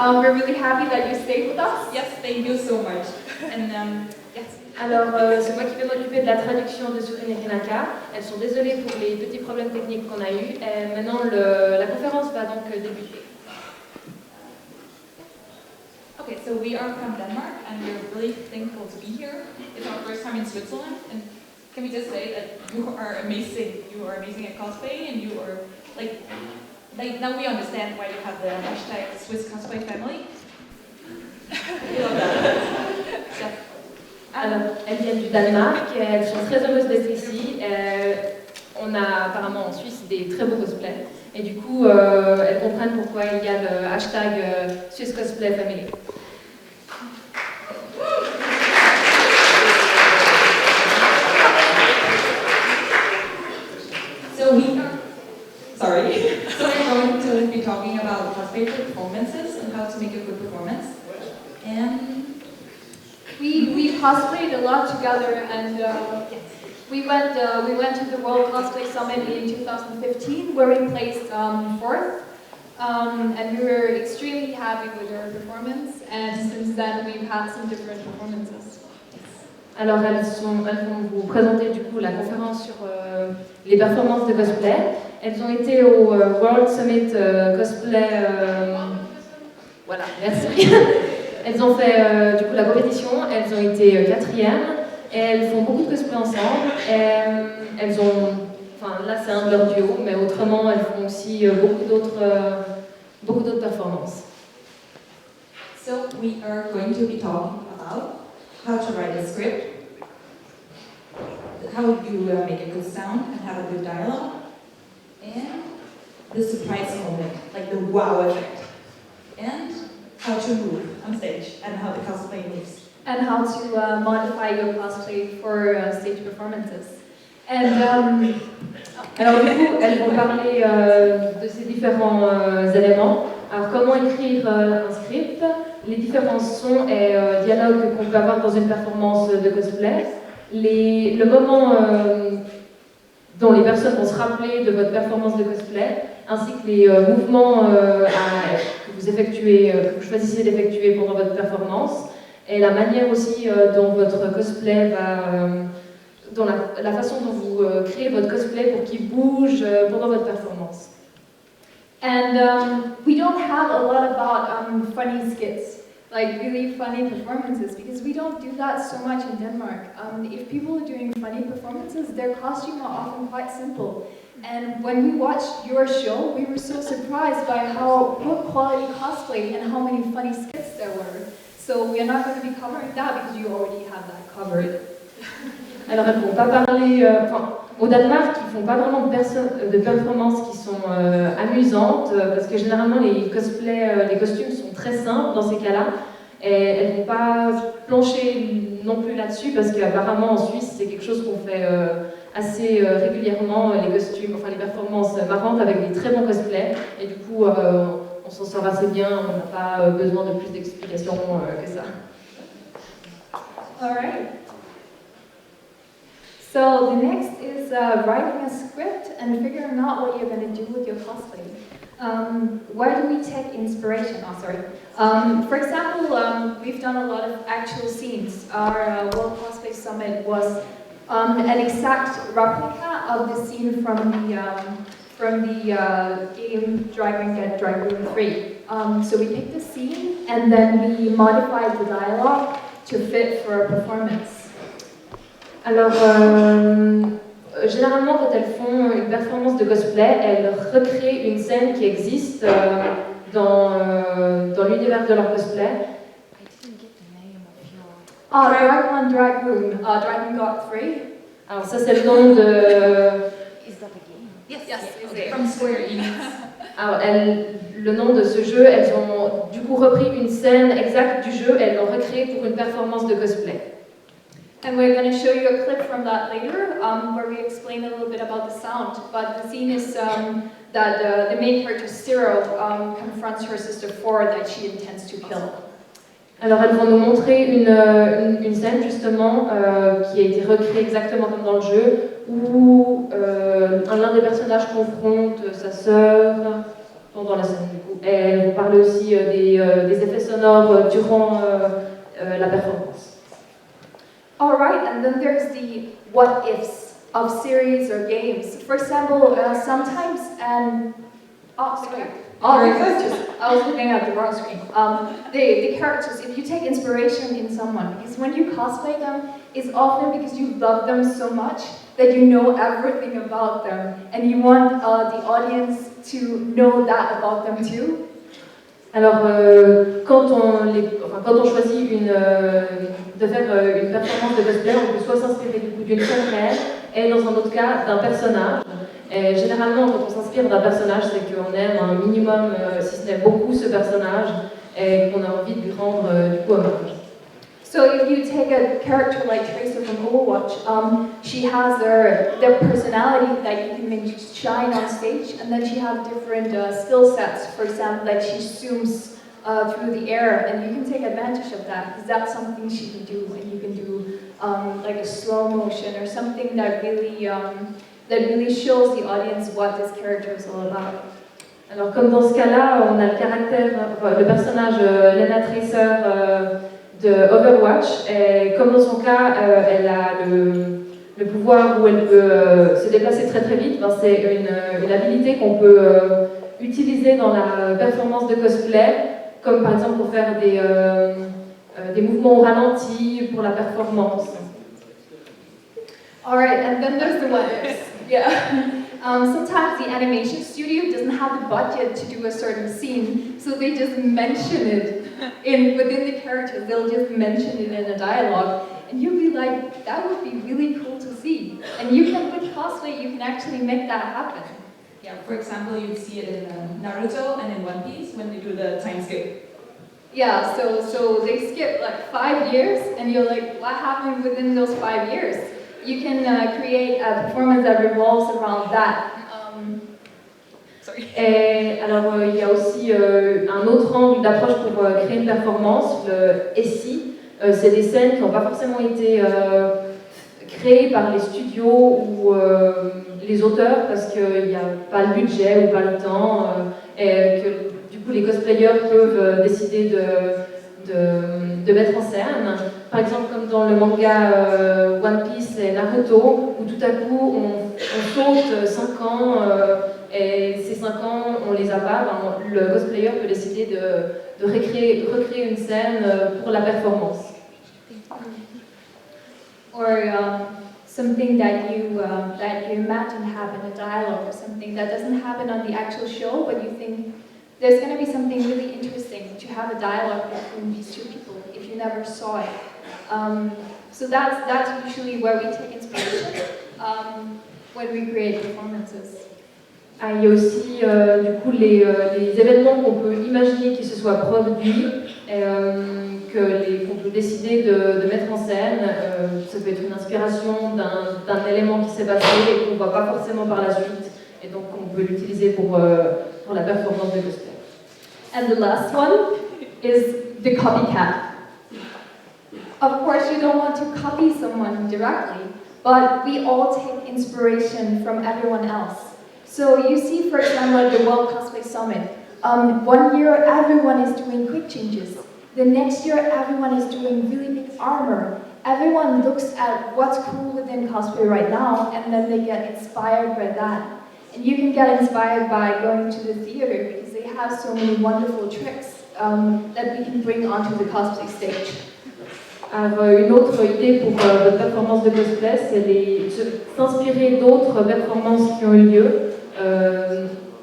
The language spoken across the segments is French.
We're really happy that you stayed with us. Yes, thank you so much. And yes. Alors, c'est moi qui vais m'occuper de la traduction de Surin et Renaka. Elles sont désolées pour les petits problèmes techniques qu'on a eus. Et maintenant, la conférence va donc débuter. Okay, so we are from Denmark, and we're really thankful to be here. It's our first time in Switzerland, and can we just say that you are amazing. You are amazing at cosplay, and you are like now we understand why you have the hashtag Swiss Cosplay Family. We love that. So, alors, elles viennent du Danemark, elles sont très heureuses d'être ici. On a apparemment en Suisse des très beaux cosplays, et du coup, elles comprennent pourquoi il y a le hashtag Swiss Cosplay Family. So we're going to be talking about cosplay performances and how to make a good performance. And We cosplayed a lot together, and we went to the World Cosplay Summit in 2015, where we placed fourth, and we were extremely happy with our performance. And since then, we've had some different performances. Alors, elles vont vous présenter du coup la conférence sur les performances de cosplay. Elles ont été au World Summit Cosplay. Voilà, merci. Elles ont fait du coup la compétition. Elles ont été quatrièmes. Et elles font beaucoup de cosplay ensemble. Et elles ont, enfin là c'est un de leurs duos, mais autrement elles font aussi beaucoup d'autres performances. so we are going to be talking about how to write a script, how you make a good sound and have a good dialogue, and the surprise moment, like the wow effect, and how to move on stage and how the cosplay moves. And how to modify your cosplay for stage performances. And Alors du coup, elles vont parler de ces différents éléments. Alors comment écrire un script, les différents sons et dialogues qu'on peut avoir dans une performance de cosplay, le moment dont les personnes vont se rappeler de votre performance de cosplay, ainsi que les mouvements que vous choisissez d'effectuer pendant votre performance, et la manière aussi dont votre cosplay va... dans la façon dont vous créez votre cosplay pour qu'il bouge pendant votre performance. And we don't have a lot about funny skits, like really funny performances, because we don't do that so much in Denmark. If people are doing funny performances, their costumes are often quite simple. And when we watched your show, we were so surprised by how good quality cosplay and how many funny skits there were. So we are not going to be covering that because you already have that covered. Alors elles ne vont pas parler... au Danemark, ils ne font pas vraiment de performances qui sont amusantes, parce que généralement les cosplays, les costumes sont très simples dans ces cas-là, et elles ne vont pas plancher non plus là-dessus, parce qu'apparemment en Suisse c'est quelque chose qu'on fait assez régulièrement, les costumes, enfin les performances marrantes avec des très bons cosplays, et du coup on s'en sort assez bien, on n'a pas besoin de plus d'explications que ça. Alright. So the next is writing a script and figuring out what you're going to do with your cosplay. Where do we take inspiration? Oh, sorry. For example, we've done a lot of actual scenes. Our World Cosplay Summit was an exact replica of the scene from the game Dragon Get Dragon 3. So we picked the scene and then we modified the dialogue to fit for a performance. Alors, généralement, quand elles font une performance de cosplay, elles recréent une scène qui existe dans l'univers de leur cosplay. Dragon Dragon God 3. Alors ça, c'est le nom de... Is that a game? Yes, okay. From Square Enix. Alors, le nom de ce jeu, elles ont du coup repris une scène exacte du jeu et elles l'ont recréée pour une performance de cosplay. And we're going to show you a clip from that later, where we explain a little bit about the sound. But the scene is that the main character, Cyril, confronts her sister Ford that she intends to kill. Alors elles vont nous montrer une scène justement qui a été recréée exactement comme dans le jeu, où l'un des personnages confronte sa sœur. pendant la scène du coup. Et elles vont parler aussi des effets sonores durant la performance. All right, and then there's the what ifs of series or games. For example, sometimes sorry. Oh, the characters. I was looking at the wrong screen. The characters, if you take inspiration in someone, because when you cosplay them, it's often because you love them so much that you know everything about them, and you want the audience to know that about them too. Alors, quand on choisit de faire une performance de cosplay, on peut soit s'inspirer du coup d'une scène réelle, et dans un autre cas, d'un personnage. Et généralement, quand on s'inspire d'un personnage, c'est qu'on aime un minimum, si ce n'est beaucoup, ce personnage, et qu'on a envie de lui rendre du coup hommage. So if you take a character like Tracer from Overwatch, she has their personality that you can make shine on stage, and then she has different skill sets. For example, that she zooms through the air, and you can take advantage of that because that's something she can do, and you can do like a slow motion or something that really shows the audience what this character is all about. Alors comme dans ce cas-là, on a le personnage Lena Tracer de Overwatch, et comme dans son cas, elle a le pouvoir où elle peut se déplacer très très vite, c'est une habilité qu'on peut utiliser dans la performance de cosplay, comme par exemple pour faire des mouvements au ralenti pour la performance. Alright, and then there's the what ifs. Yeah. Sometimes the animation studio doesn't have the budget to do a certain scene, so they just mention it within the character. They'll just mention it in a dialogue, and you'll be like, that would be really cool to see. And you can, with cosplay, you can actually make that happen. Yeah, for example, you see it in Naruto and in One Piece when they do the time skip. Yeah, so they skip like 5 years, and you're like, what happened within those 5 years? You can create a performance that revolves around that. Sorry. Et alors, il y a aussi un autre angle d'approche pour créer une performance, le SI. C'est des scènes qui n'ont pas forcément été créées par les studios ou les auteurs parce qu'il n'y a pas le budget ou pas le temps, et que du coup les cosplayers peuvent décider de mettre en scène. Par exemple, comme dans le manga One Piece et Naruto, où tout à coup on saute 5 ans, et ces 5 ans on les a pas, le cosplayer peut décider de recréer une scène pour la performance. Or something that you imagine happen, a dialogue or something that doesn't happen on the actual show, but you think there's going to be something really interesting to have a dialogue between these two people if you never saw it. So that's usually where we take inspiration when we create performances. Ah, il y a aussi du coup les événements qu'on peut imaginer qui se soient produits, qu'on peut décider de mettre en scène. Ça peut être une inspiration d'un élément qui s'est passé et qu'on ne voit pas forcément par la suite, et donc on peut l'utiliser pour la performance de cosplay. And the last one is the copycat. Of course, you don't want to copy someone directly, but we all take inspiration from everyone else. So you see, for example, at the World Cosplay Summit, 1 year everyone is doing quick changes. The next year everyone is doing really big armor. Everyone looks at what's cool within cosplay right now, and then they get inspired by that. And you can get inspired by going to the theater because they have so many wonderful tricks that we can bring onto the cosplay stage. Alors, une autre idée pour votre performance de cosplay, c'est s'inspirer d'autres performances qui ont eu lieu.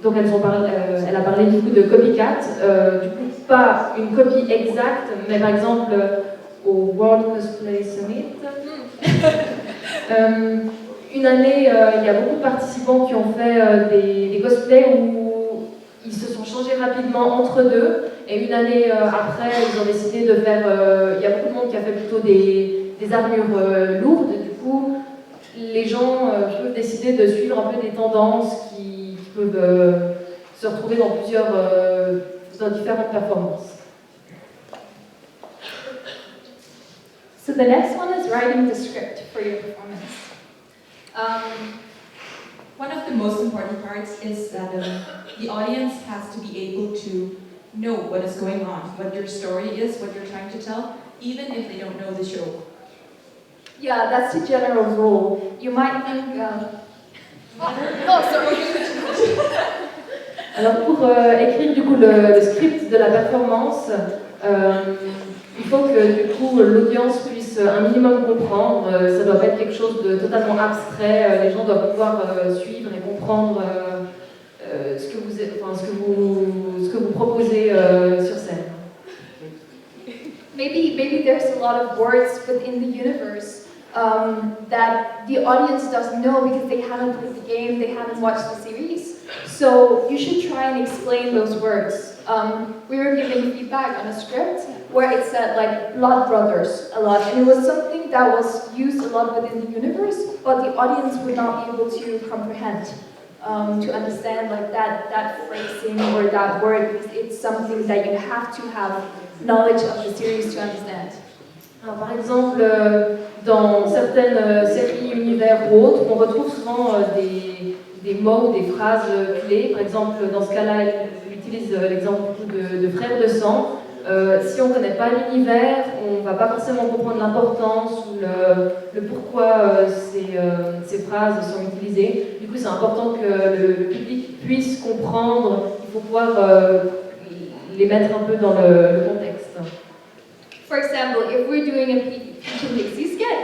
Donc elle a parlé du coup de copycat, du coup pas une copie exacte, mais par exemple au World Cosplay Summit, une année il y a beaucoup de participants qui ont fait des cosplays où ils se sont changés rapidement entre deux, et une année après ils ont décidé de faire, il y a beaucoup de monde qui a fait plutôt des armures lourdes. Du coup les gens peuvent décider de suivre un peu des tendances qui peuvent se retrouver dans dans différentes performances. So the next one is writing the script for your performance. One of the most important parts is that the audience has to be able to know what is going on, what your story is, what you're trying to tell, even if they don't know the show. Yeah, that's the general rule. You might think. Oh, sorry. Alors pour écrire du coup le script de la performance, il faut que du coup l'audience puisse un minimum comprendre. Ça doit pas être quelque chose de totalement abstrait. Les gens doivent pouvoir suivre et comprendre ce que vous proposez sur scène. Maybe there's a lot of words within the universe that the audience doesn't know because they haven't played the game, they haven't watched the series. So you should try and explain those words. We were giving feedback on a script where it said like blood brothers a lot, and it was something that was used a lot within the universe, but the audience would not be able to comprehend, to understand like that phrasing or that word, because it's something that you have to have knowledge of the series to understand. Alors, par exemple, dans certaines séries, univers ou autres, on retrouve souvent des mots ou des phrases clés. Par exemple, dans ce cas-là, elle utilise l'exemple de frères de sang. Si on ne connaît pas l'univers, on ne va pas forcément comprendre l'importance ou le pourquoi ces phrases sont utilisées. Du coup, c'est important que le public puisse comprendre. Il faut pouvoir les mettre un peu dans le contexte. For example, if we're doing a Peach and Pixie skit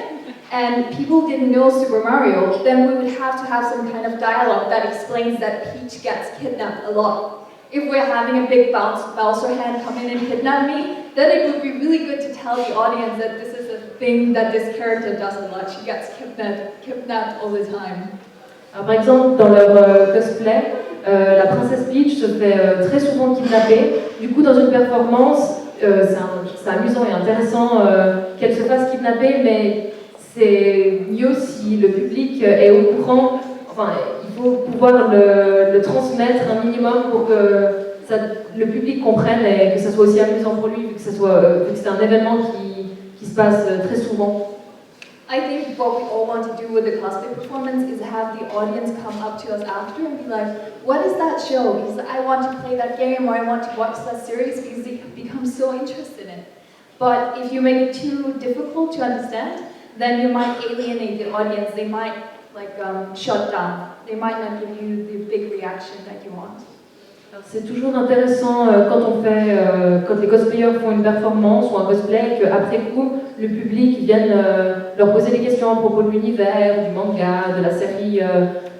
and people didn't know Super Mario, then we would have to have some kind of dialogue that explains that Peach gets kidnapped a lot. If we're having a big Bowser hand come in and kidnap me, then it would be really good to tell the audience that this is a thing that this character does a lot. She gets kidnapped all the time. Alors, par exemple, dans leur cosplay, la princesse Peach se fait très souvent kidnapper. Du coup, dans une performance, c'est amusant et intéressant qu'elle se fasse kidnapper, mais c'est mieux si le public est au courant. Enfin, il faut pouvoir le transmettre un minimum pour que le public comprenne et que ça soit aussi amusant pour lui, vu que c'est un événement qui se passe très souvent. I think what we all want to do with the cosplay performance is have the audience come up to us after and be like, what is that show? Because I want to play that game or I want to watch that series because they become so interested in it. But if you make it too difficult to understand, then you might alienate the audience. They might shut down. They might not give you the big reaction that you want. C'est toujours intéressant quand les cosplayers font une performance ou un cosplay, qu'après coup, le public vienne leur poser des questions à propos de l'univers, du manga, de la série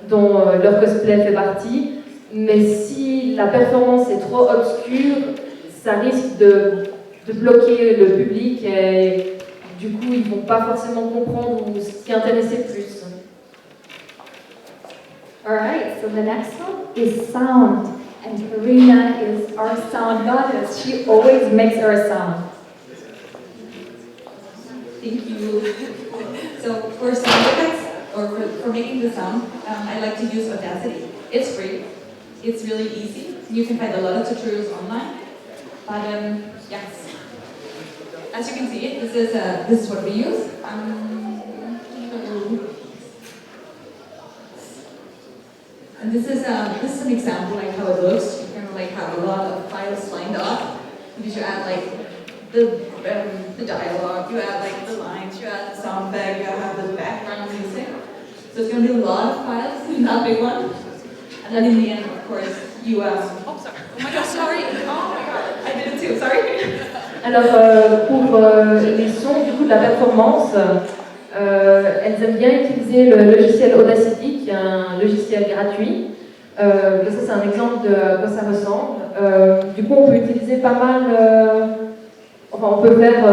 dont leur cosplay fait partie. Mais si la performance est trop obscure, ça risque de bloquer le public et du coup, ils ne vont pas forcément comprendre ou s'y intéresser plus. Alright, so the next one is sound. And Karina is our sound goddess. She always makes our sound. Thank you. So for sound effects, or for making the sound, I like to use Audacity. It's free. It's really easy. You can find a lot of tutorials online. But yes, as you can see, this is what we use. And this is an example like how it looks. You can like have a lot of files lined up. You add like the dialogue, you add like the lines, you add the sound effect, you have the background music. So it's going to be a lot of files in that big one. And then in the end, of course, you oh sorry. Oh my god, sorry. Oh my god, I did it too. Sorry. Alors pour les sons du coup de la performance, elles aiment bien utiliser le logiciel Audacity, qui est un logiciel gratuit. Ça c'est un exemple de à quoi ça ressemble. Du coup on peut utiliser pas mal, on peut faire,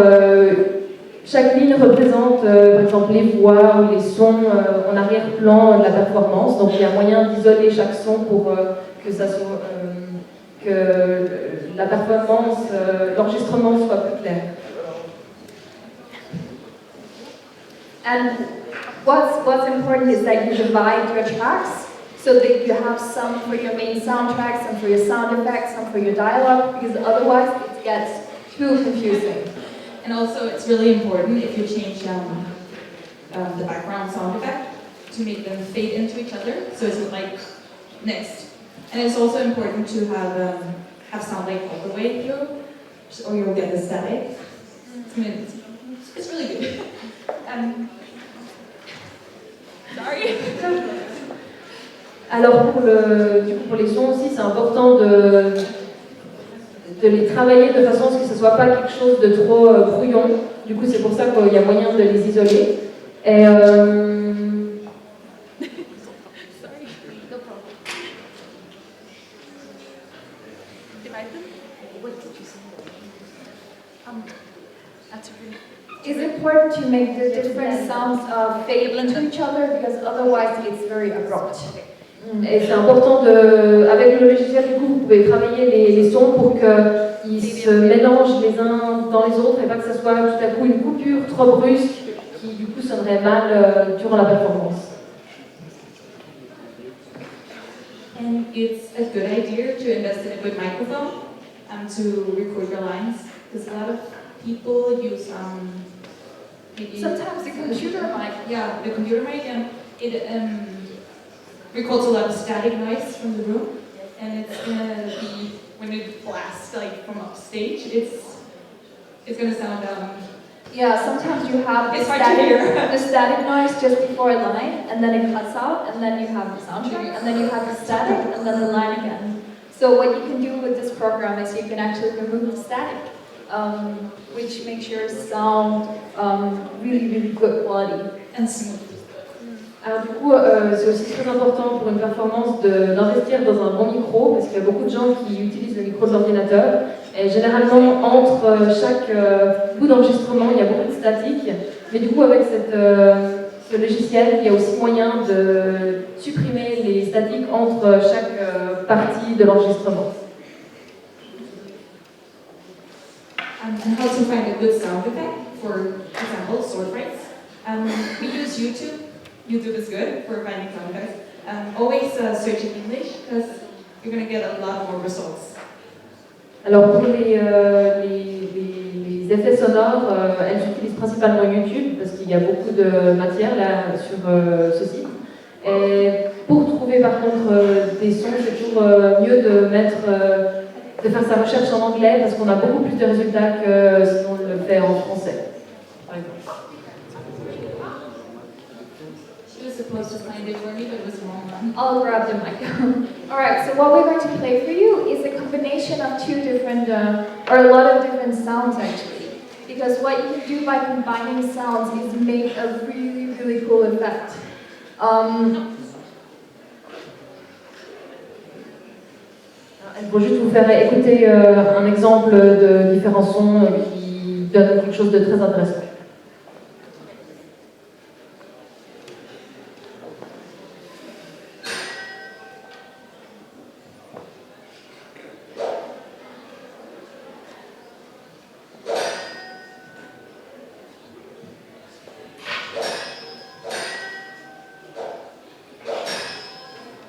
chaque ligne représente par exemple les voix ou les sons en arrière-plan de la performance, donc il y a moyen d'isoler chaque son pour que ça soit, que la performance, l'enregistrement soit plus clair. And what's important is that you divide your tracks so that you have some for your main soundtrack, some for your sound effects, some for your dialogue, because otherwise it gets too confusing. And also, it's really important if you change the background sound effect to make them fade into each other, so it's like next. And it's also important to have sound like all the way through, or you'll get the static. It's really good. Sorry. Alors du coup, pour les sons aussi, c'est important de les travailler de façon à ce que ce ne soit pas quelque chose de trop brouillon. Du coup, c'est pour ça qu'il y a moyen de les isoler. Et It's important to make the different sounds fade into each other because otherwise it's very abrupt. Et c'est important avec le logiciel, du coup, vous pouvez travailler les sons pour qu'ils se mélangent les uns dans les autres et pas que ce soit tout à coup une coupure trop brusque qui du coup sonnerait mal durant la performance. And it's a good idea to invest in a good microphone to record your lines, because a lot of people use maybe Sometimes the computer mic. Yeah, the computer mic, and it records a lot of static noise from the room, and it's gonna be when it blasts like from upstage, it's gonna sound Yeah, sometimes you have It's hard to hear. the static noise just before a line, and then it cuts out, and then you have the sound check, and then you have the static, and then the line again. So what you can do with this program is you can actually remove the static, which makes your sound really, really good quality. and smooth. Alors du coup, c'est aussi très important pour une performance d'investir dans un bon micro, parce qu'il y a beaucoup de gens qui utilisent le micro de l'ordinateur, et généralement, entre chaque bout d'enregistrement, il y a beaucoup de statique, mais du coup, avec ce logiciel, il y a aussi moyen de supprimer les statiques entre chaque partie de l'enregistrement. And how to find a good sound effect, for example, sword fights. We use YouTube. YouTube is good for finding sound effects. Always search in English, because you're going to get a lot more results. Alors pour les effets sonores, elles utilisent principalement YouTube parce qu'il y a beaucoup de matière là sur ce site. Et pour trouver par contre des sons, c'est toujours mieux de faire sa recherche en anglais parce qu'on a beaucoup plus de résultats que si on le fait en français, par exemple. She was supposed to find it for me, but it was the wrong one. I'll grab the mic. Alright, so what we're going to play for you is a combination of two different, or a lot of different sounds actually. Because what you can do by combining sounds is make a really, really cool effect. Il faut juste vous faire écouter un exemple de différents sons qui donnent quelque chose de très intéressant.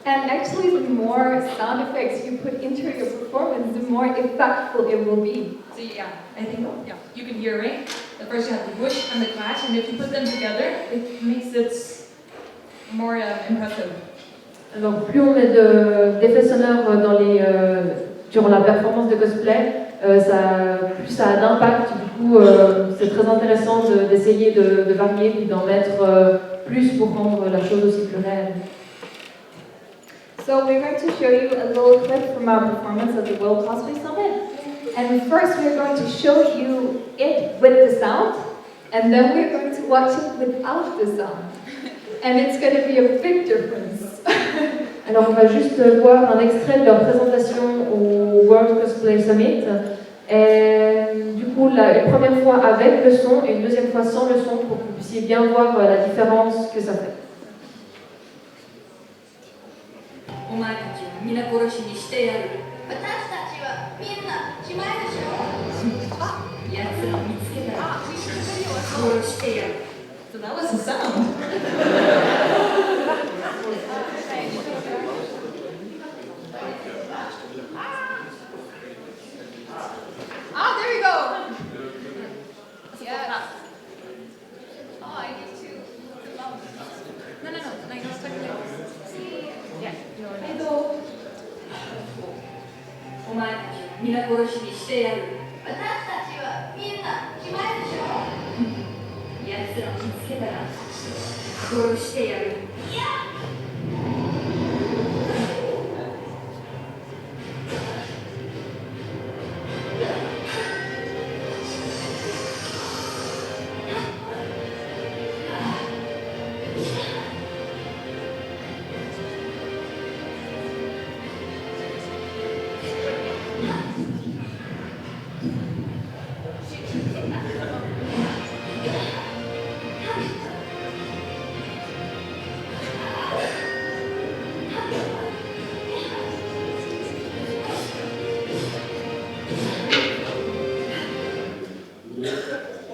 And actually, the more sound effects you put into your performance, the more impactful it will be. So yeah, I think you can hear, right? The first you have the whoosh and the clash, and if you put them together, it makes it more impressive. Alors plus on met d'effets sonores durant la performance de cosplay, plus ça a d'impact. Du coup, c'est très intéressant d'essayer de varier puis d'en mettre plus pour rendre la chose aussi plus réelle. So we're going to show you a little clip from our performance at the World Cosplay Summit. And first we're going to show you it with the sound, and then we're going to watch it without the sound. And it's going to be a big difference. Alors on va juste voir un extrait de leur présentation au World Cosplay Summit. Et du coup, une première fois avec le son et une deuxième fois sans le son pour que vous puissiez bien voir la différence que ça fait. お前たちは皆殺しにしてやる。私たちはみんなしまいでしょ。奴らを見つけたら殺してやる。 So that was the sound. Ah, there you go! Yes. Oh, I need to. No, like 皆殺しにしてやる。私たちはみんな決まりでしょ。奴らを見つけたら殺してやる。いや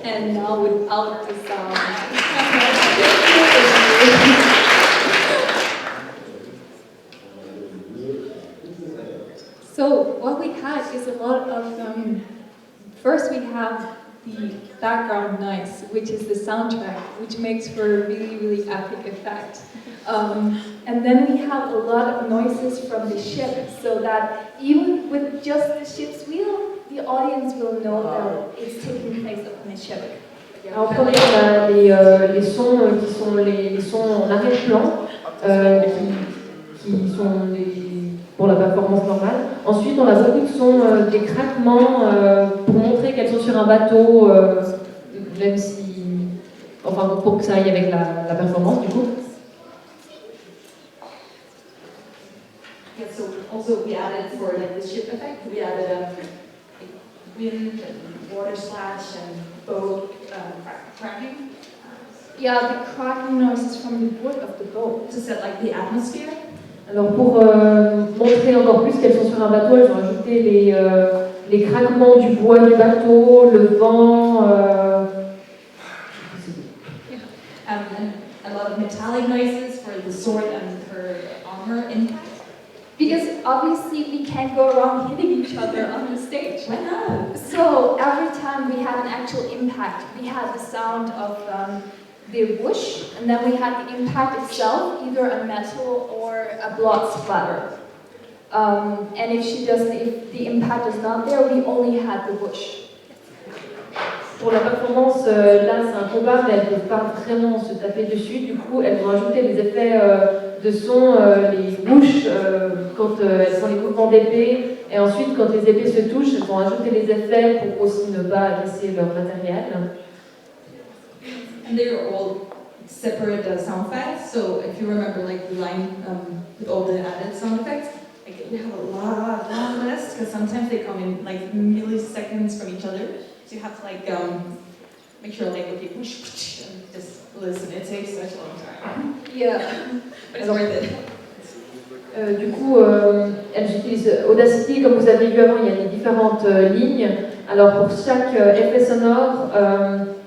And now without the sound. So what we had is a lot of, first we have the background noise, which is the soundtrack, which makes for a really, really epic effect. And then we have a lot of noises from the ship, so that even with just the ship's wheel, the audience will know that it's taking place upon a ship. En premier, on a les sons qui sont les sons en arrière-plan, qui sont pour la performance normale. Ensuite, on a beaucoup de sons, des craquements pour montrer qu'elles sont sur un bateau, même si, enfin, pour que ça aille avec la performance du coup. Yeah, so also we added for like the ship effect, we added wind and water splash and boat cracking. Yeah, the cracking noises from the wood of the boat. To set like the atmosphere. Alors pour montrer encore plus qu'elles sont sur un bateau, elles ont ajouté les craquements du bois du bateau, le vent. And a lot of metallic noises for the sword and her armor impact. Because obviously we can't go around hitting each other on the stage. Why not? So every time we had an actual impact, we had the sound of the whoosh, and then we had the impact itself, either a metal or a blood splatter. And if the impact is not there, we only had the whoosh. Pour la performance, là c'est un combat, mais elles ne peuvent pas vraiment se taper dessus. Du coup, elles vont ajouter les effets de son, les bouches, quand elles font les mouvements d'épée. Et ensuite, quand les épées se touchent, elles vont ajouter les effets pour aussi ne pas agresser leur matériel. And they're all separate sound effects. So if you remember, like the line with all the added sound effects, like we have a long list because sometimes they come in like milliseconds from each other. So you have to like make sure like okay, whoosh, and just listen. It takes such a long time, Yeah. but it's worth it. Du coup, elles utilisent Audacity, comme vous avez vu avant, il y a les différentes lignes. Alors pour chaque effet sonore,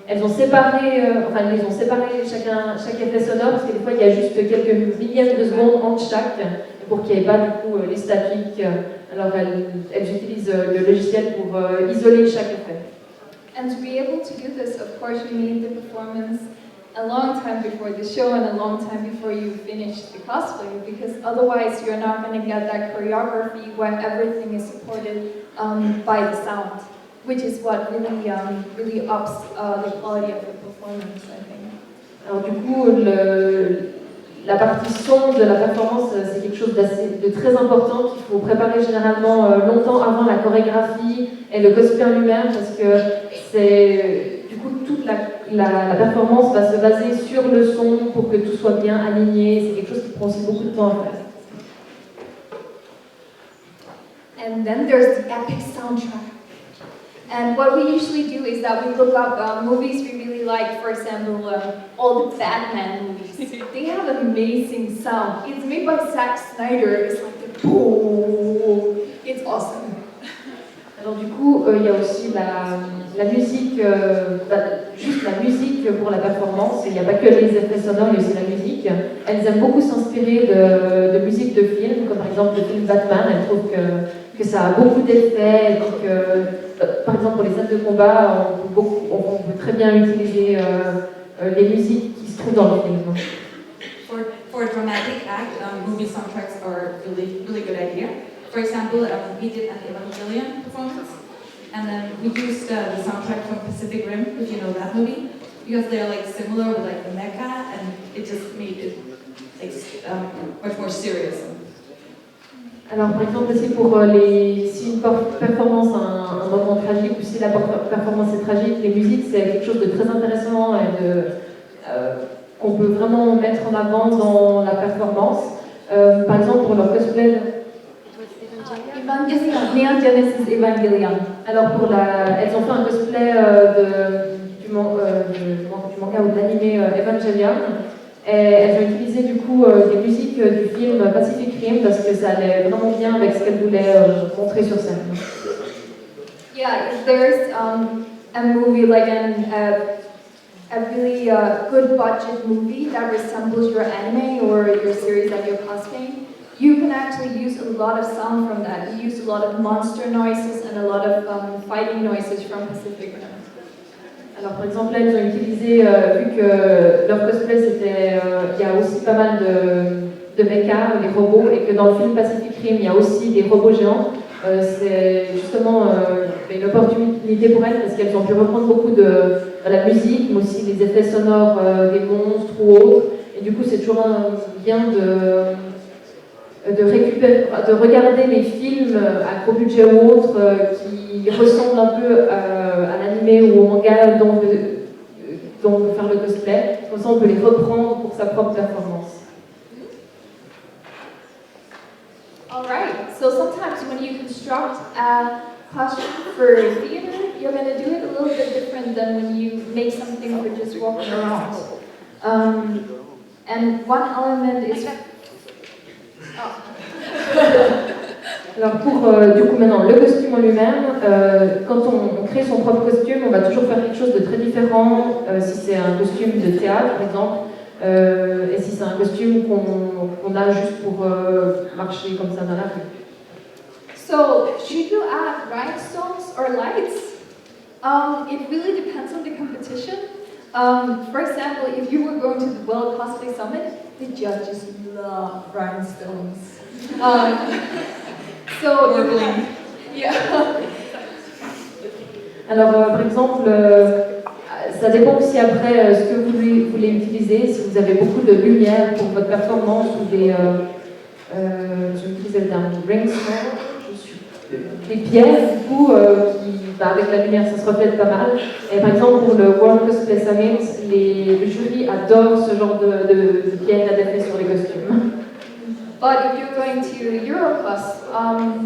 elles ont séparé, elles les ont séparés chaque effet sonore, parce que des fois il y a juste quelques millièmes de secondes entre chaque, pour qu'il n'y ait pas du coup les statiques. Alors elles utilisent le logiciel pour isoler chaque effet. And to be able to do this, of course, you need the performance a long time before the show and a long time before you finish the cosplay, because otherwise you're not going to get that choreography where everything is supported by the sound, which is what really ups the quality of the performance, I think. Alors du coup, la partie son de la performance, c'est quelque chose de très important qu'il faut préparer généralement longtemps avant la chorégraphie et le cosplay lui-même, parce que c'est du coup toute la performance va se baser sur le son pour que tout soit bien aligné. C'est quelque chose qui prend aussi beaucoup de temps à faire. And then there's the epic soundtrack. And what we usually do is that we look up movies we really like, for example, all the Batman movies. They have an amazing sound. It's made by Zack Snyder. It's like the boom. It's awesome. Alors du coup, il y a aussi la musique, juste la musique pour la performance. Il n'y a pas que les effets sonores, il y a aussi la musique. Elles aiment beaucoup s'inspirer de musique de films, comme par exemple le film Batman. Elles trouvent que ça a beaucoup d'effets. Par exemple, pour les scènes de combat, on peut très bien utiliser les musiques qui se trouvent dans le film. For a dramatic act, movie soundtracks are really good idea. For example, we did an Evangelion performance, and then we used the soundtrack from Pacific Rim, if you know that movie, because they're like similar with like the mecha, and it just made it like, much more serious. Alors par exemple aussi pour si une performance a un moment tragique ou si la performance est tragique, les musiques c'est quelque chose de très intéressant et qu'on peut vraiment mettre en avant dans la performance. Par exemple pour leur cosplay. Evangelion, Neon Genesis Evangelion. Alors elles ont fait un cosplay du manga ou de l'animé Evangelion. Et elles ont utilisé du coup des musiques du film Pacific Rim parce que ça allait vraiment bien avec ce qu'elles voulaient montrer sur scène. Yeah, if there's a movie like a really good budget movie that resembles your anime or your series that you're cosplaying, you can actually use a lot of sound from that. You use a lot of monster noises and a lot of fighting noises from Pacific Rim. Alors par exemple, elles ont utilisé, vu que leur cosplay c'était, il y a aussi pas mal de mecha, les robots, et que dans le film Pacific Rim il y a aussi des robots géants, c'est justement une opportunité pour elles parce qu'elles ont pu reprendre beaucoup de la musique, mais aussi les effets sonores des monstres ou autres, et du coup c'est toujours bien de regarder les films à gros budget ou autres qui ressemblent un peu à l'animé ou au manga dont on veut faire le cosplay. Comme ça, on peut les reprendre pour sa propre performance. Alright, so sometimes when you construct a costume for theater, you're going to do it a little bit different than when you make something for just walking around. And one element is... Alors pour du coup maintenant le costume en lui-même, quand on crée son propre costume, on va toujours faire quelque chose de très différent si c'est un costume de théâtre par exemple, et si c'est un costume qu'on a juste pour marcher comme ça dans la rue. So, should you add rhinestones or lights? It really depends on the competition. For example, if you were going to the World Cosplay Summit, the judges love rhinestones. So, yeah. Alors, par exemple, ça dépend aussi après ce que vous voulez utiliser. Si vous avez beaucoup de lumière pour votre performance ou des, je utilise le terme rings, des pierres du coup qui, avec la lumière, ça se reflète pas mal. Et par exemple, pour le World Cosplay Summit, le jury adore ce genre de pierres à d'effets sur les costumes. But if you're going to Eurocos,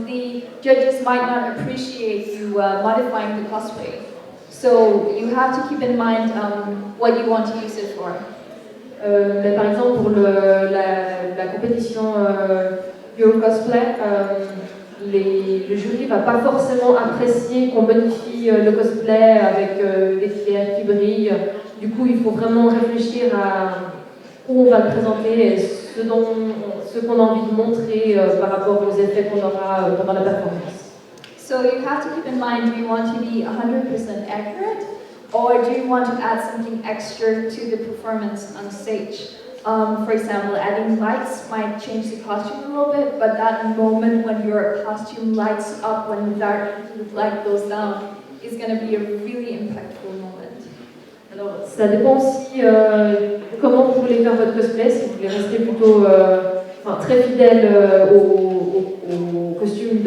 the judges might not appreciate you modifying the cosplay. So you have to keep in mind what you want to use it for. Mais par exemple, pour la compétition Eurocosplay, le jury ne va pas forcément apprécier qu'on modifie le cosplay avec des pierres qui brillent. Du coup, il faut vraiment réfléchir à où on va le présenter et ce qu'on a envie de montrer par rapport aux effets qu'on aura pendant la performance. So you have to keep in mind, do you want to be 100% accurate, or do you want to add something extra to the performance on stage? For example, adding lights might change the costume a little bit, but that moment when your costume lights up, when the dark light goes down, is going to be a really impactful moment. Alors, ça dépend aussi comment vous voulez faire votre cosplay, si vous voulez rester plutôt très fidèle au costume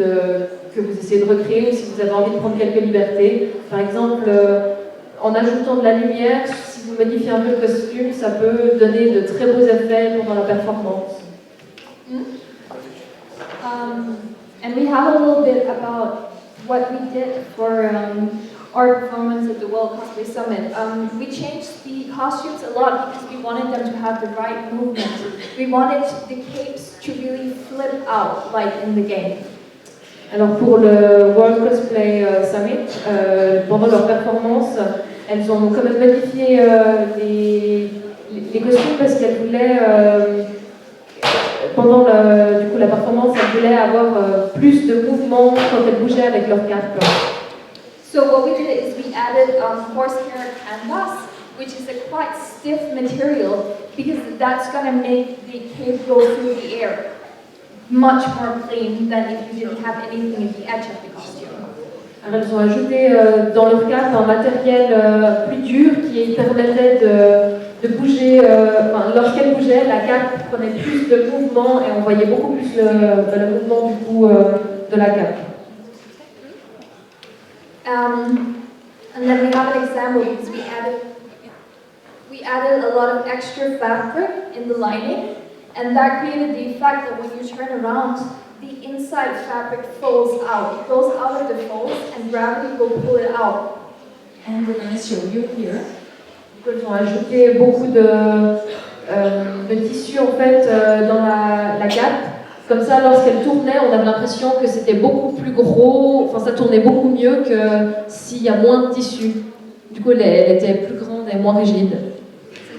que vous essayez de recréer, ou si vous avez envie de prendre quelques libertés. Par exemple, en ajoutant de la lumière, si vous modifiez un peu le costume, ça peut donner de très beaux effets pendant la performance. And we have a little bit about what we did for our performance at the World Cosplay Summit. We changed the costumes a lot because we wanted them to have the right movement. We wanted the capes to really flip out, like in the game. Alors pour le World Cosplay Summit, pendant leur performance, elles ont quand même modifié les costumes parce qu'elles voulaient, pendant du coup, la performance, elles voulaient avoir plus de mouvement quand elles bougeaient avec leur cape. So what we did is we added horsehair canvas, which is a quite stiff material because that's going to make the cape go through the air. much more clean than if you didn't have anything at the edge of the costume. Alors, elles ont ajouté dans leur cape un matériel plus dur qui permettait de bouger, lorsqu'elle bougeait, la cape prenait plus de mouvement et on voyait beaucoup plus le mouvement du coup de la cape. And then we have an example because we added a lot of extra fabric in the lining, and that created the effect that when you turn around, the inside fabric folds out. It goes out of the folds and gravity will pull it out. And we're going to show you here. Ils ont ajouté beaucoup de tissu en fait dans la cape. Comme ça, lorsqu'elle tournait, on avait l'impression que c'était beaucoup plus gros, enfin ça tournait beaucoup mieux que s'il y a moins de tissu. Du coup, elle était plus grande et moins rigide.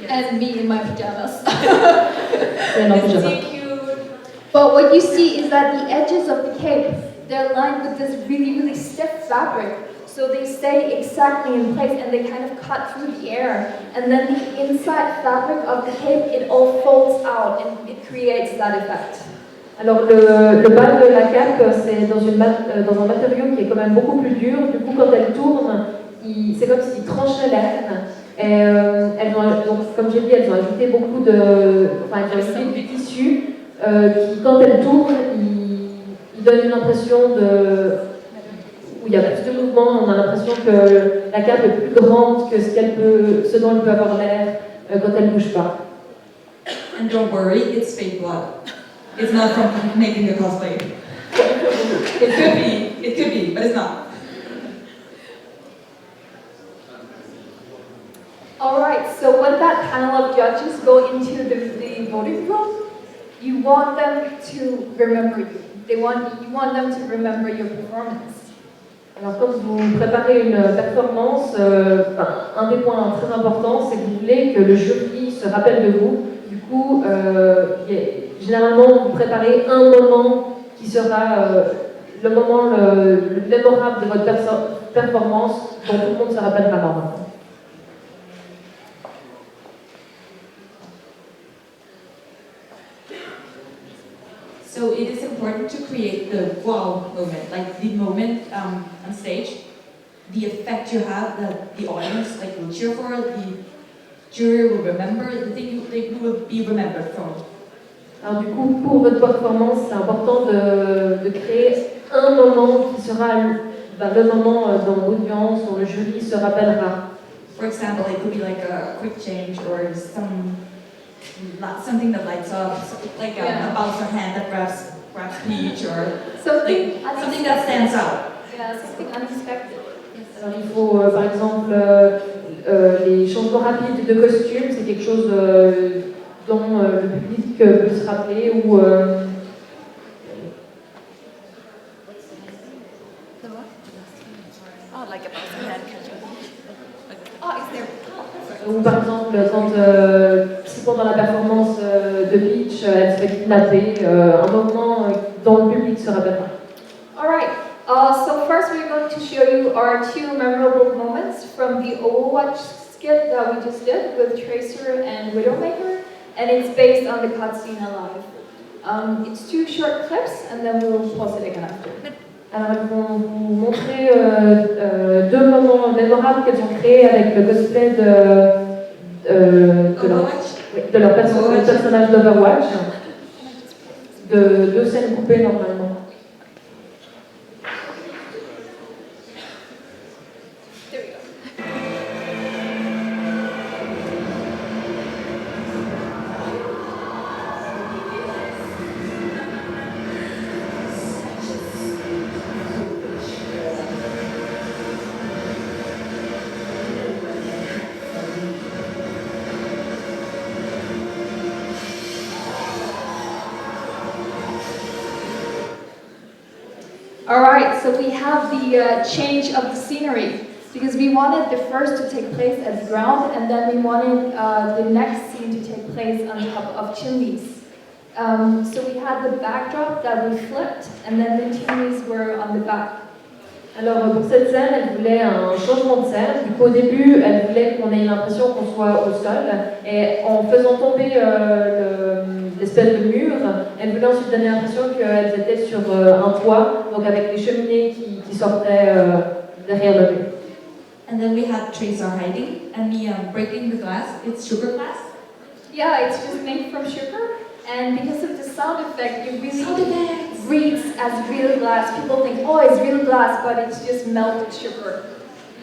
And me in my pajamas. C'est un pyjama. But what you see is that the edges of the cape, they're lined with this really, really stiff fabric. So they stay exactly in place and they kind of cut through the air. And then the inside fabric of the cape, it all folds out and it creates that effect. Alors le bas de la cape, c'est dans un matériau qui est quand même beaucoup plus dur. Du coup, quand elle tourne, c'est comme s'il tranchait l'air. Et elles ont, donc, comme j'ai dit, elles ont ajouté beaucoup du tissu qui, quand elle tourne, il donne une impression où il y a plus de mouvement. On a l'impression que la cape est plus grande que ce dont elle peut avoir l'air quand elle ne bouge pas. And don't worry, it's fake blood. It's not from making the cosplay. It could be, but it's not. Alright, so when that panel of judges go into the voting room, you want them to remember you. You want them to remember your performance. Alors quand vous préparez une performance, un des points très importants, c'est que vous voulez que le jury se rappelle de vous. Du coup, généralement, vous préparez un moment qui sera le moment le mémorable de votre performance dont tout le monde se rappellera normalement. So it is important to create the wow moment, like the moment on stage, the effect you have that the audience will cheer for, the jury will remember, the thing they will be remembered from. Alors du coup, pour votre performance, c'est important de créer un moment qui sera le moment dont l'audience, dont le jury se rappellera. For example, it could be like a quick change or something that lights up, like a bouncer hand that grabs Peach, or something that stands out. Yeah, something unexpected. Alors il faut, par exemple, les changements rapides de costume, c'est quelque chose dont le public peut se rappeler ou ou par exemple quand si pendant la performance de Peach elle se fait kidnapper, un moment dont le public se rappellera. Alright, so first we're going to show you our two memorable moments from the Overwatch skit that we just did with Tracer and Widowmaker, and it's based on the cutscene Alive. It's two short clips and then we'll pause it again after. Alors elles vont vous montrer deux moments mémorables qu'elles ont créés avec le cosplay de leur personnage d'Overwatch, de deux scènes coupées normalement. Alright, so we have the change of the scenery, because we wanted the first to take place at the ground, and then we wanted the next scene to take place on top of chimneys. So we had the backdrop that we flipped, and then the chimneys were on the back. Alors pour cette scène, elle voulait un changement de scène. Du coup, au début, elle voulait qu'on ait l'impression qu'on soit au sol. Et en faisant tomber l'espèce de mur. Elle voulait ensuite donner l'impression qu'elles étaient sur un toit, donc avec des cheminées qui sortaient derrière le mur. And then we had Tracer hiding and me breaking the glass. It's sugar glass. Yeah, it's just made from sugar, and because of the sound effect, it really reads as real glass. People think, oh, it's real glass, but it's just melted sugar.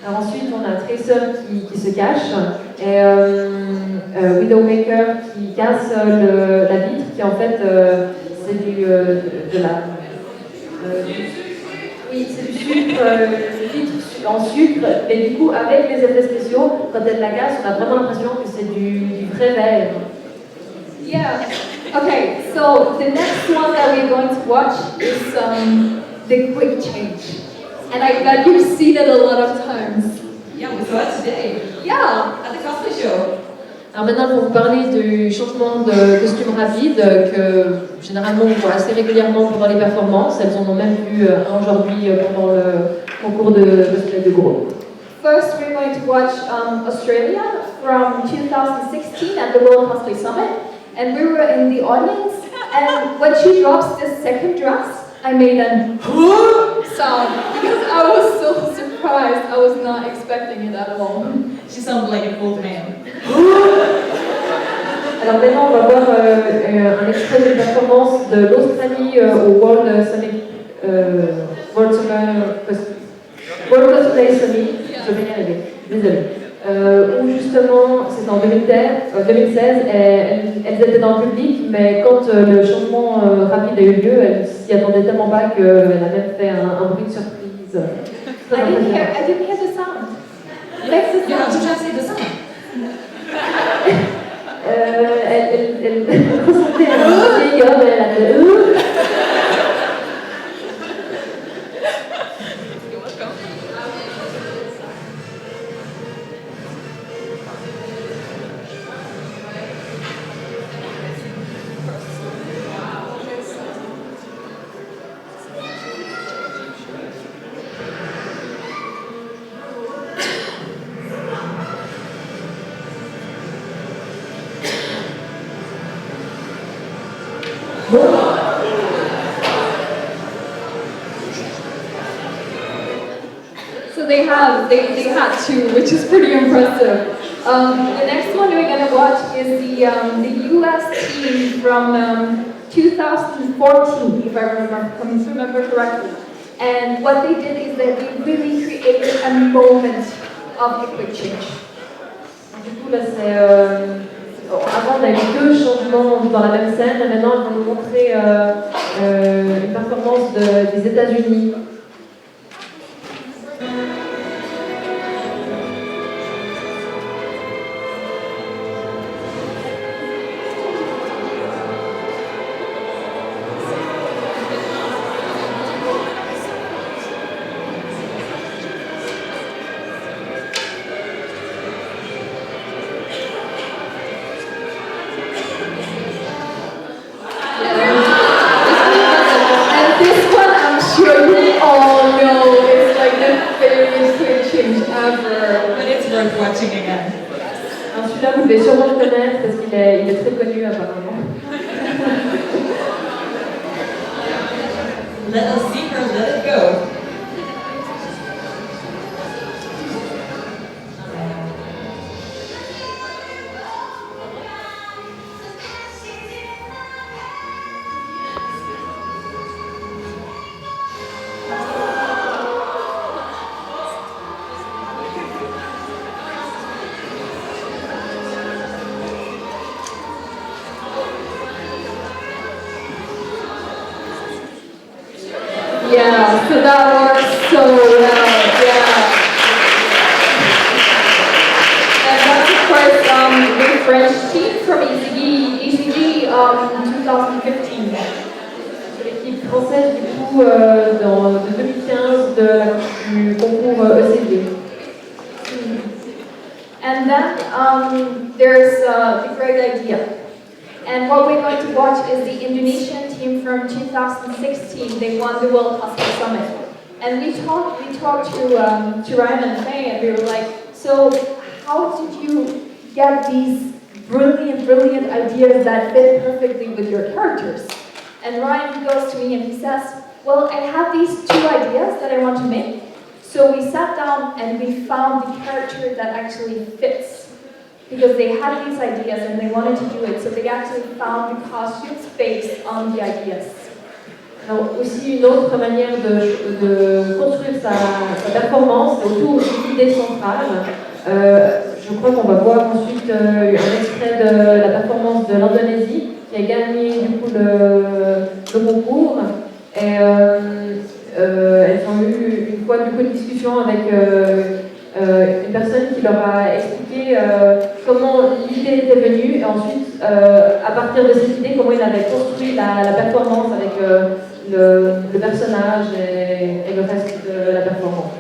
Alors ensuite, on a Tracer qui se cache, et Widowmaker qui casse la vitre, qui en fait, c'est de la... oui, c'est du sucre, vitre en sucre, mais du coup, avec les effets spéciaux, quand elle la casse, on a vraiment l'impression que c'est du vrai verre. Yeah. Okay, so the next one that we're going to watch is the quick change. And I bet you've seen it a lot of times. Yeah, we saw it today Yeah. at the cosplay show. Alors maintenant, pour vous parler du changement de costume rapide que généralement on voit assez régulièrement pendant les performances. Elles en ont même vu un aujourd'hui pendant le concours de cosplay de groupe. First, we're going to watch Australia from 2016 at the World Cosplay Summit. And we were in the audience. And when she drops the second dress, I made an sound because I was so surprised. I was not expecting it at all. She sounded like an old man. Alors maintenant, on va voir un extrait de performance de l'Australie au World Cosplay Summit. Je vais y arriver, désolée. Où justement, c'est en 2016, elles étaient dans le public, mais quand le changement rapide a eu lieu, elles s'y attendaient tellement pas qu'elle a même fait un bruit de surprise. I didn't hear the sound. Let's You have to translate the sound. Elle ressemblait à un vieil homme, elle a fait So they had two, which is pretty impressive. The next one we're gonna watch is the U.S. team from 2014, if I remember correctly. And what they did is that they really created a moment of the quick change. Du coup, là, c'est... Avant, on a eu deux changements dans la même scène. Maintenant, elles vont nous montrer une performance des États-Unis. And this one, I'm sure you all know, it's like the favorite quick change ever. But it's worth watching again. Alors celui-là, vous devez sûrement le connaître parce qu'il est très connu apparemment. Let us see her let it go. Yeah, so that works so well, yeah. And that's of course the French team from ECG 2015. L'équipe française du coup de 2015 du concours ECG. And then there's the great idea. And what we're going to watch is the Indonesian team from 2016. They won the World Cosplay Summit. And we talked to Ryan and Faye, and we were like, so how did you get these brilliant ideas that fit perfectly with your characters. And Ryan, he goes to me and he says, well, I have these two ideas that I want to make. So we sat down and we found the character that actually fits. Because they had these ideas and they wanted to do it. So they actually found the costumes based on the ideas. Alors aussi une autre manière de construire sa performance autour d'une idée centrale. Je crois qu'on va voir ensuite un extrait de la performance de l'Indonésie qui a gagné du coup le concours. Et elles ont eu une fois du coup une discussion avec une personne qui leur a expliqué comment l'idée était venue et ensuite à partir de cette idée comment ils avaient construit la performance avec le personnage et le reste de la performance.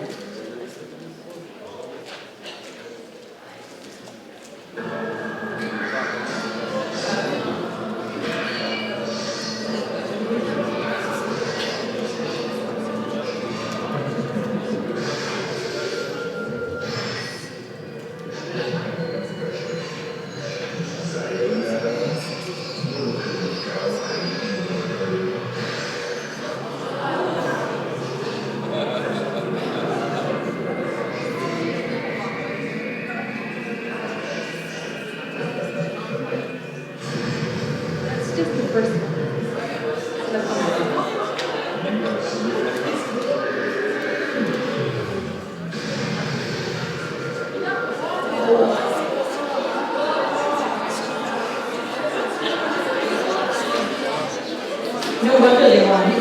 No, but really one.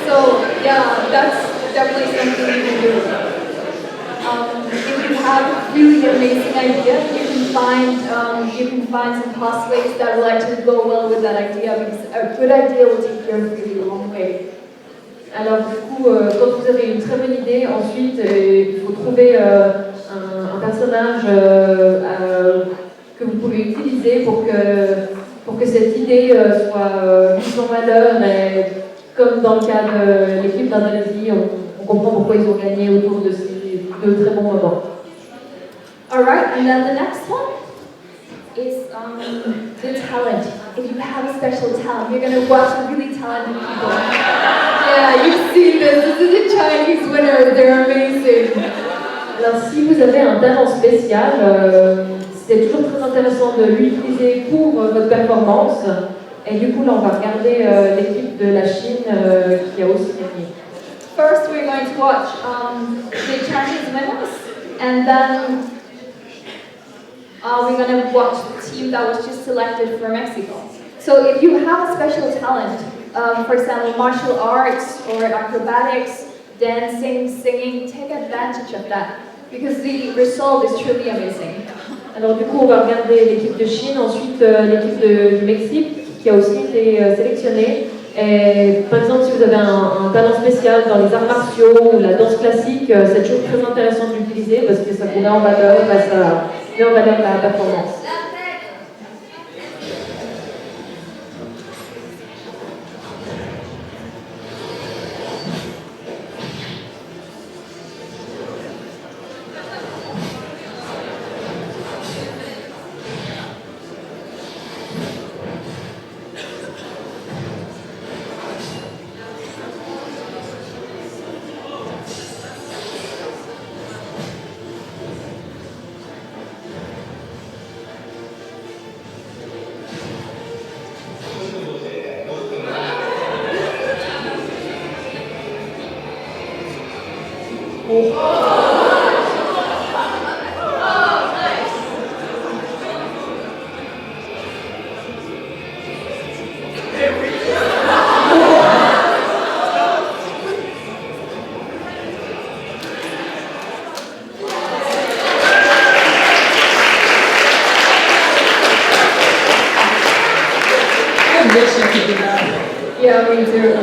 So yeah, that's definitely something you can do. If you have really amazing idea, you can find some cosplays that will actually go well with that idea because a good idea will take you a really long way. Alors du coup, quand vous avez une très bonne idée, ensuite il faut trouver un personnage que vous pouvez utiliser pour que cette idée soit mise en valeur. Et comme dans le cas de l'équipe d'Indonésie, on comprend pourquoi ils ont gagné autour de ces deux très bons moments. Alright, and then the next one is the talent. If you have a special talent, you're going to watch really talented people. Yeah, you've seen this. This is a Chinese winner. They're amazing. Alors si vous avez un talent spécial, c'est toujours très intéressant de l'utiliser pour votre performance. Et du coup, là, on va regarder l'équipe de la Chine qui a aussi gagné. First, we're going to watch the Chinese winners, and then we're going to watch the team that was just selected for Mexico. So if you have a special talent, for example, martial arts or acrobatics, dancing, singing, take advantage of that because the result is truly amazing. Alors du coup, on va regarder l'équipe de Chine, ensuite l'équipe du Mexique qui a aussi été sélectionnée. Et, par exemple, si vous avez un talent spécial dans les arts martiaux ou la danse classique, c'est toujours très intéressant de l'utiliser parce que ça vous met en valeur, met en valeur la performance. Yeah, me too.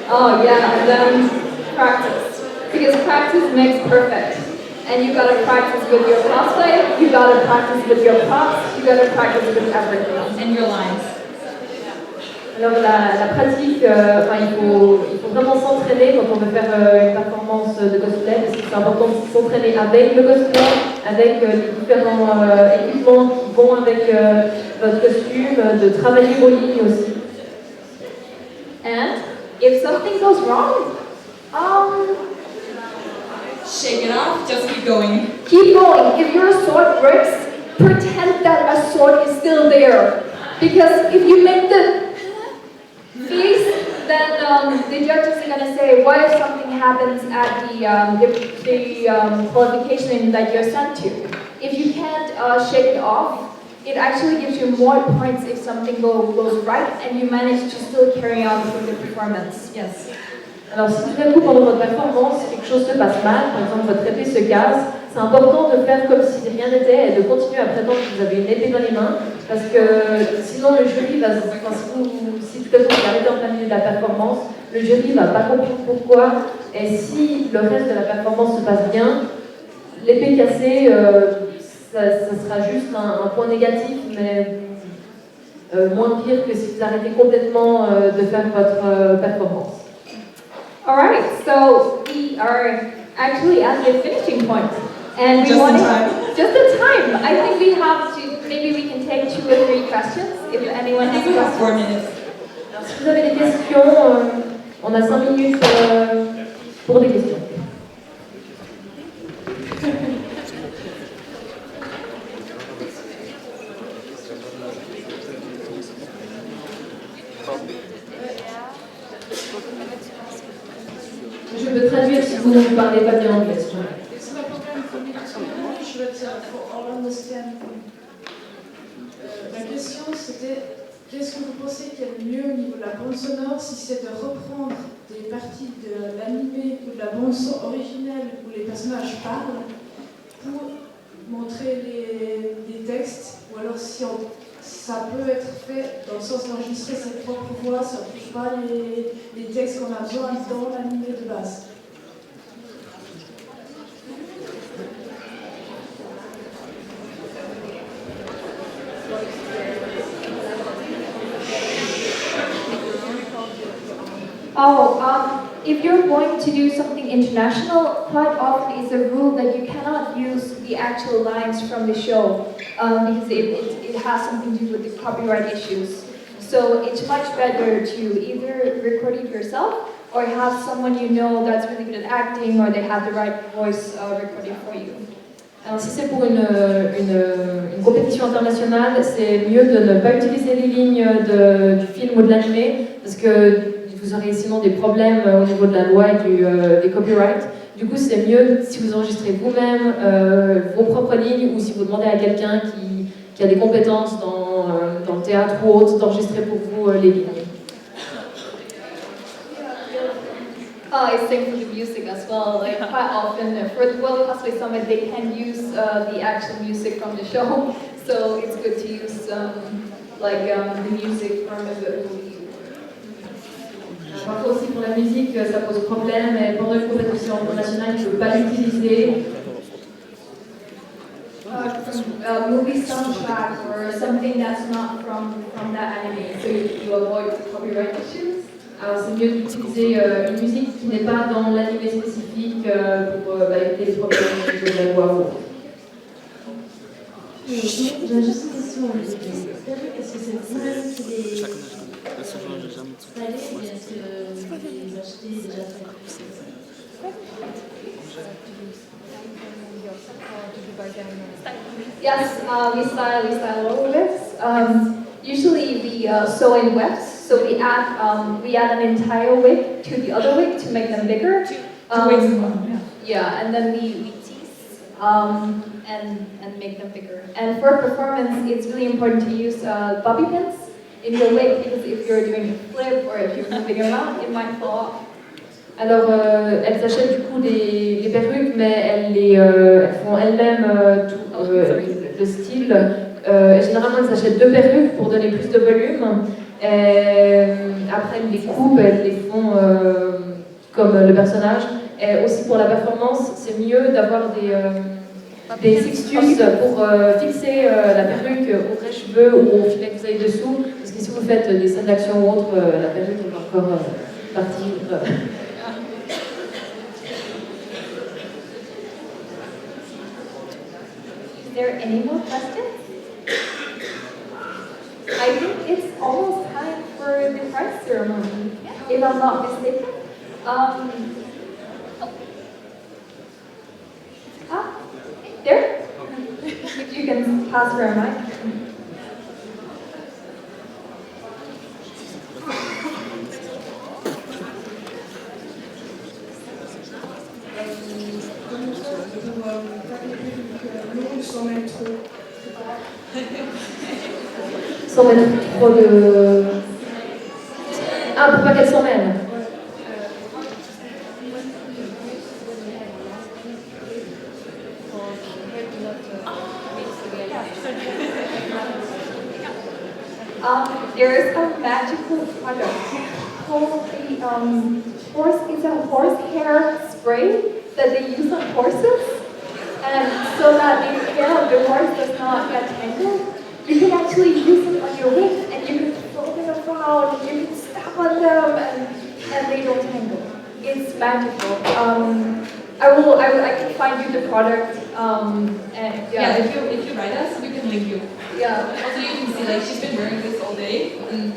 Oh yeah, and then practice. Because practice makes perfect. And you gotta practice with your cosplay, you gotta practice with your props, you gotta practice with everything. And your lines. Alors la pratique, il faut vraiment s'entraîner quand on veut faire une performance de cosplay, parce que c'est important de s'entraîner avec le cosplay, avec les différents équipements qui vont avec votre costume, de travailler vos lignes aussi. And if something goes wrong, Shake it off, just keep going. keep going. If your sword breaks, pretend that a sword is still there. Because if you make the face, then the judges are gonna say, what if something happens at the qualification that you're sent to? If you can't shake it off, it actually gives you more points if something goes right and you manage to still carry on with the performance. Yes. Alors si tout d'un coup pendant votre performance quelque chose se passe mal, par exemple votre épée se casse, c'est important de faire comme si rien n'était et de continuer à prétendre que vous avez une épée dans les mains, parce que sinon le jury va, si tout à coup vous arrêtez en plein milieu de la performance, le jury va pas comprendre pourquoi, et si le reste de la performance se passe bien, l'épée cassée, ça sera juste un point négatif, mais moins pire que si vous arrêtez complètement de faire votre performance. Alright, so we are actually at the finishing point. And we Just in want time. just in time. I think we have to, maybe we can take 2 or 3 questions if anyone I has think we have 4 questions. minutes. Alors, si vous avez des questions, on a 5 minutes pour des questions. Je peux traduire si vous ne parlez pas bien anglais. It's not a problem for me to speak English, but for all understand. La question c'était qu'est-ce que vous pensez qu'il y a de mieux au niveau de la bande sonore, si c'est de reprendre des parties de l'animé ou de la bande son originelle où les personnages parlent pour montrer les textes, ou alors si ça peut être fait dans le sens d'enregistrer ses propres voix, ça ne touche pas les textes qu'on a besoin dans l'animé de base. If you're going to do something international, quite often it's a rule that you cannot use the actual lines from the show because it has something to do with the copyright issues. So it's much better to either record it yourself or have someone you know that's really good at acting or they have the right voice recording for you. Alors si c'est pour une compétition internationale, c'est mieux de ne pas utiliser les lignes du film ou de l'animé, parce que vous aurez sinon des problèmes au niveau de la loi et des copyrights. Du coup, c'est mieux si vous enregistrez vous-même vos propres lignes, ou si vous demandez à quelqu'un qui a des compétences dans le théâtre ou autre, d'enregistrer pour vous les lignes. It's same for the music as well. Like quite often for the World Cosplay Summit, they can use the actual music from the show, so it's good to use the music from the movie. Parfois aussi pour la musique, ça pose problème, et pendant une compétition internationale, je ne peux pas l'utiliser. Movie soundtrack or something that's not from that anime, so you avoid copyright issues. Alors c'est mieux d'utiliser une musique qui n'est pas dans l'animé spécifique pour éviter les problèmes au niveau de la voix ou autre. J'ai juste une question. Est-ce que c'est vous-même qui les installez ou bien est-ce que vous les achetez déjà faits? Yes, we style all webs. Usually we sew in webs, so we add an entire wig to the other wig to make them bigger. Yeah, and then we tease and make them bigger. And for performance, it's really important to use bobby pins in your wig, because if you're doing a flip or if you're moving around, it might fall off. Alors, elles achètent du coup les perruques, mais elles font elles-mêmes tout le style. Généralement, elles achètent 2 perruques pour donner plus de volume. Après, elles les coupent, elles les font comme le personnage. Et aussi pour la performance, c'est mieux d'avoir des sextus pour fixer la perruque aux vrais cheveux ou au filet que vous avez dessous. Parce que si vous faites des scènes d'action ou autre, la perruque va encore partir. Is there any more questions? I think it's almost time for the prize ceremony, if I'm not mistaken. There? If you can pass her a mic. Sans mettre trop de... Ah, pour pas qu'elle s'en mêle. There is a magical product called it's a horsehair spray that they use on horses, and so that the hair of the horse does not get tangled. You can actually use it on your wings, and you can throw them around, and you can step on them, and they don't tangle. It's magical. I can find you the product. And Yeah, if you write us, we can link you. yeah. Also, you can see like she's been wearing this all day. And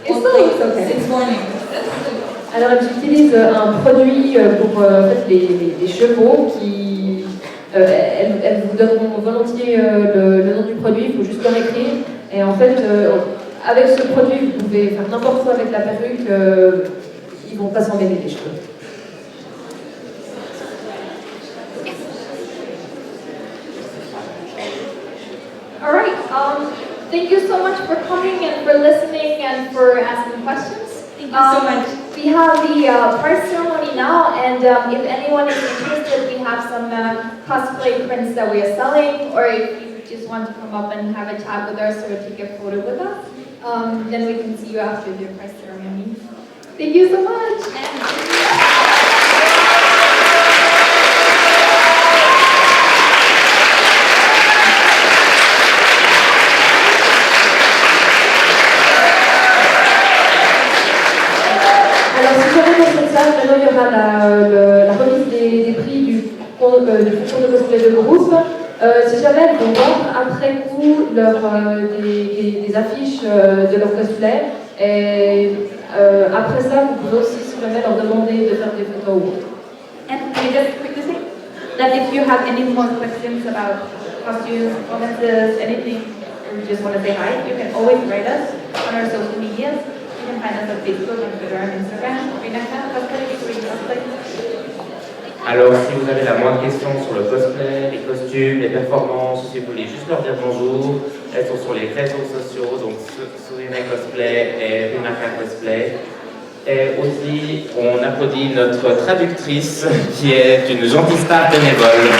It still looks okay. Since morning. That's good. Alors, j'utilise un produit pour en fait, les chevaux qui... elles vous donneront volontiers le nom du produit, il faut juste leur écrire. Et en fait, avec ce produit, vous pouvez faire n'importe quoi avec la perruque, ils ne vont pas s'en mêler les cheveux. All right. Thank you so much for coming and for listening and for asking questions. Thank you so much. We have the prize ceremony now, and if anyone is interested, we have some cosplay prints that we are selling, or if you just want to come up and have a chat with us or take a photo with us, then we can see you after the prize ceremony. Thank you so much. Alors, si vous avez dans cette salle, maintenant il y aura la remise des prix du concours de cosplay de groupe. Si jamais elles vont voir après coup des affiches de leur cosplay, et après ça, vous pouvez aussi, si jamais, leur demander de faire des photos ou autre. And can I just quickly say that if you have any more questions about costumes, performances, anything, or you just want to say hi, you can always write us on our social medias. You can find us on Facebook, on Twitter, and Instagram. Alors, si vous avez la moindre question sur le cosplay, les costumes, les performances, si vous voulez juste leur dire bonjour, elles sont sur les réseaux sociaux, donc Surina Cosplay et Rinaka Cosplay. Et aussi, on applaudit notre traductrice qui est une gentille star bénévole.